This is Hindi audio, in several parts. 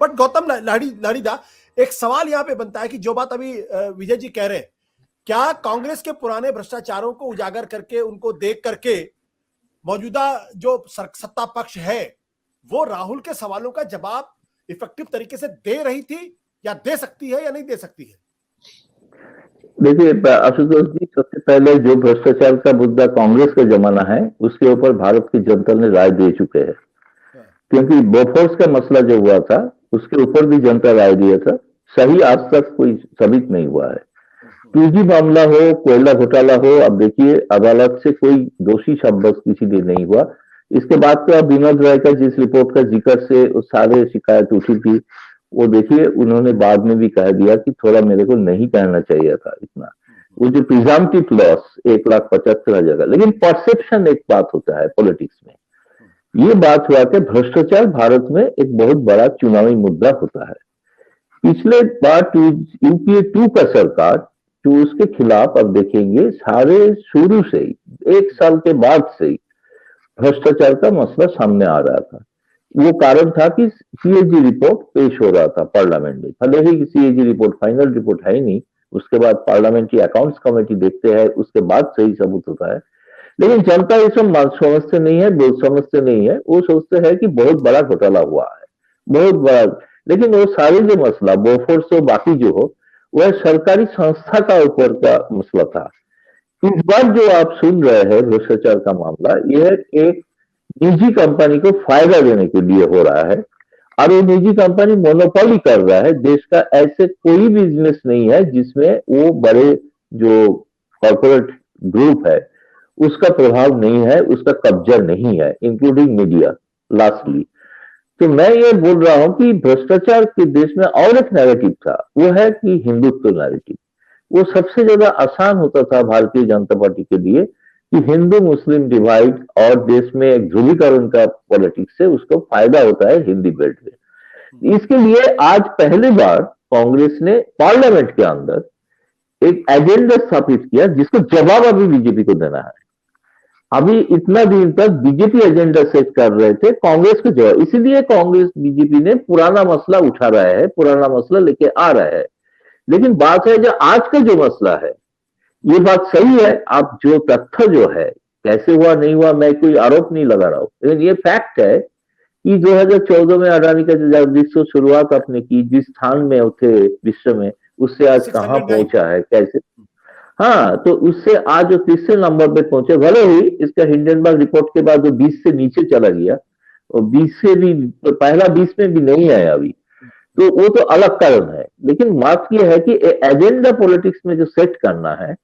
बट गौतम लाड़ीदा, एक सवाल यहाँ पे बनता है कि जो बात अभी विजय जी कह रहे हैं, क्या कांग्रेस के पुराने भ्रष्टाचारों को उजागर करके, उनको देख करके मौजूदा जो सत्ता पक्ष है वो राहुल के सवालों का जवाब इफेक्टिव तरीके से दे रही थी, या दे सकती है या नहीं दे सकती है? देखिए आशुतोष जी, सबसे पहले जो भ्रष्टाचार का मुद्दा कांग्रेस का जमाना है उसके ऊपर भारत की जनता ने राय दे चुके हैं। क्योंकि बोफोर्स का मसला जो हुआ था उसके ऊपर भी जनता राय दिया था, सही आज तक कोई साबित नहीं हुआ है। 2G मामला हो, कोयला घोटाला हो, अब देखिए अदालत से कोई दोषी साब्यस्त किसी ने नहीं हुआ। इसके बाद तो अब विनोद राय का जिस रिपोर्ट का जिक्र से सारे शिकायत उठी थी, वो देखिए उन्होंने बाद में भी कह दिया कि थोड़ा मेरे को नहीं कहना चाहिए था इतना। वो जो प्रिजम्पटिव लॉस 1,75,000 का, लेकिन परसेप्शन एक बात होता है पॉलिटिक्स में। ये बात हुआ कि भ्रष्टाचार भारत में एक बहुत बड़ा चुनावी मुद्दा होता है। पिछले बार यूपीए 2 का सरकार जो उसके खिलाफ अब देखेंगे सारे शुरू से ही 1 साल के बाद से ही भ्रष्टाचार का मसला सामने आ रहा था। वो कारण था कि सीएजी रिपोर्ट पेश हो रहा था पार्लियामेंट में। भले ही सीएजी रिपोर्ट फाइनल रिपोर्ट है ही नहीं, उसके बाद पार्लियामेंट्री अकाउंट्स कमेटी देखते हैं, उसके बाद सही सबूत होता है। लेकिन जनता ये सब समझते नहीं है, समझते नहीं है। वो सोचते हैं कि बहुत बड़ा घोटाला हुआ है, बहुत बड़ा। लेकिन वो सारे जो मसला बोफोर्स हो बाकी जो हो, वह सरकारी संस्था का ऊपर का मसला था। इस बार जो आप सुन रहे हैं भ्रष्टाचार का मामला, यह एक निजी कंपनी को फायदा देने के लिए हो रहा है, और वो निजी कंपनी मोनोपोली कर रहा है। देश का ऐसे कोई बिजनेस नहीं है जिसमें वो बड़े जो कॉर्पोरेट ग्रुप है उसका प्रभाव नहीं है, उसका कब्जा नहीं है, इंक्लूडिंग मीडिया। लास्टली तो मैं ये बोल रहा हूं कि भ्रष्टाचार के देश में और एक नैरेटिव था, वो है कि हिंदुत्व नैरेटिव। वो सबसे ज्यादा आसान होता था भारतीय जनता पार्टी के लिए कि हिंदू मुस्लिम डिवाइड और देश में एक ध्रुवीकरण का पॉलिटिक्स से उसको फायदा होता है हिंदी बेल्ट में। इसके लिए आज पहली बार कांग्रेस ने पार्लियामेंट के अंदर एक एजेंडा स्थापित किया जिसको जवाब अभी बीजेपी को देना है। अभी इतना दिन तक बीजेपी एजेंडा सेट कर रहे थे, कांग्रेस को जवाब, इसीलिए कांग्रेस बीजेपी ने पुराना मसला उठा रहा है, पुराना मसला लेके आ रहा है। लेकिन बात है जो आज का जो मसला है, ये बात सही है। आप जो तथ्य जो है कैसे हुआ नहीं हुआ, मैं कोई आरोप नहीं लगा रहा हूं, लेकिन ये फैक्ट है कि 2014 में अडानी का जो शुरुआत आपने की, जिस स्थान में थे विश्व में, उससे आज कहां पहुंचा है, कैसे। हाँ, तो उससे आज जो तीसरे नंबर पे पहुंचे, भले ही इसका हिंडनबर्ग रिपोर्ट के बाद जो 20 से नीचे चला गया, और 20 से भी तो पहला 20 में भी नहीं आया अभी, तो वो तो अलग कारण है। लेकिन बात यह है कि एजेंडा पॉलिटिक्स में जो सेट करना है,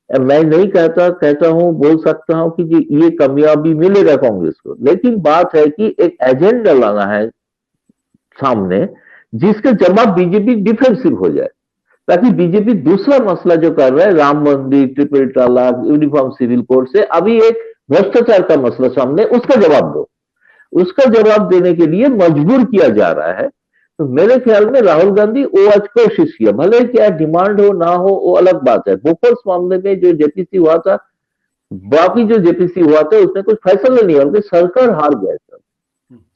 मैं नहीं कहता हूं, बोल सकता हूं कि ये कामयाबी मिलेगा कांग्रेस को, लेकिन बात है कि एक एजेंडा लाना है सामने जिसका जवाब बीजेपी डिफेंसिव हो जाए, ताकि बीजेपी दूसरा मसला जो कर रहा है, राम मंदिर, ट्रिपल तलाक, यूनिफॉर्म सिविल कोड से, अभी एक भ्रष्टाचार का मसला सामने, उसका जवाब दो। उसका जवाब देने के लिए मजबूर किया जा रहा है। तो मेरे ख्याल में राहुल गांधी वो आज कोशिश किया, भले क्या डिमांड हो ना हो वो अलग बात है। बोफोर्स मामले में जो जेपीसी हुआ था, बाकी जो जेपीसी हुआ था उसमें कुछ फैसला नहीं हुआ, सरकार हार गए,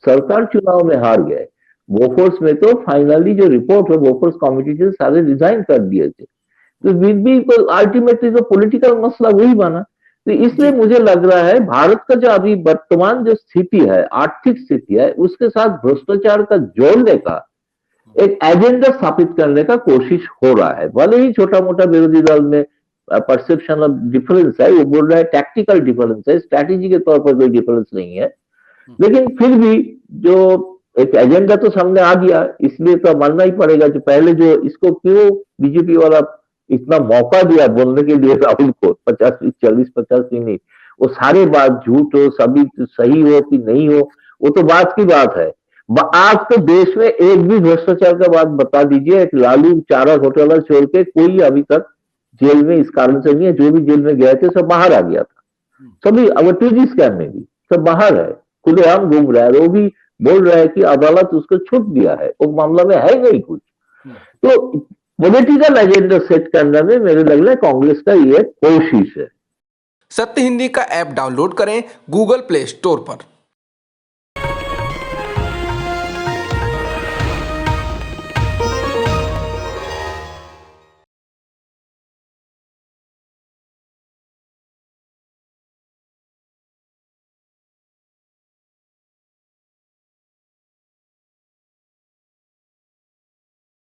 सरकार चुनाव में हार गए। बोफोर्स में तो फाइनली जो रिपोर्ट है, बोफोर्स कमिटी से सारे रिजाइन कर दिए थे। तो भी अल्टीमेटली जो पॉलिटिकल मसला वही बना। तो इसलिए मुझे लग रहा है भारत का जो अभी वर्तमान जो स्थिति है, आर्थिक स्थिति है, उसके साथ भ्रष्टाचार का जोड़ने का एक एजेंडा स्थापित करने का कोशिश हो रहा है। भले ही छोटा मोटा विरोधी दल में परसेप्शन ऑफ डिफरेंस है, वो बोल रहा है टैक्टिकल डिफरेंस है, स्ट्रैटेजी के तौर पर कोई डिफरेंस नहीं है, लेकिन फिर भी जो एक एजेंडा तो सामने आ गया, इसलिए तो मानना ही पड़ेगा। जो पहले जो इसको क्यों बीजेपी वाला इतना मौका दिया बोलने के लिए राहुल को, 40 नहीं, वो सारे बात झूठ हो, सभी सही हो कि नहीं हो, वो तो बात की बात है। आज तो देश में एक भी भ्रष्टाचार का बात बता दीजिए, एक लालू चारा घोटाला छोड़ के कोई अभी तक जेल में इस कारण से नहीं है। जो भी जेल में गए थे सब बाहर आ गया था, सभी। अब 2G स्कैम में भी सब बाहर है, खुलेआम घूम रहा है। वो भी बोल रहा है कि अदालत उसको छूट दिया है, वो मामला में है नहीं कुछ। तो पॉलिटिकल एजेंडा सेट करने में मेरे लग रहा है कांग्रेस का ये कोशिश है। सत्य हिंदी का ऐप डाउनलोड करें गूगल प्ले स्टोर पर।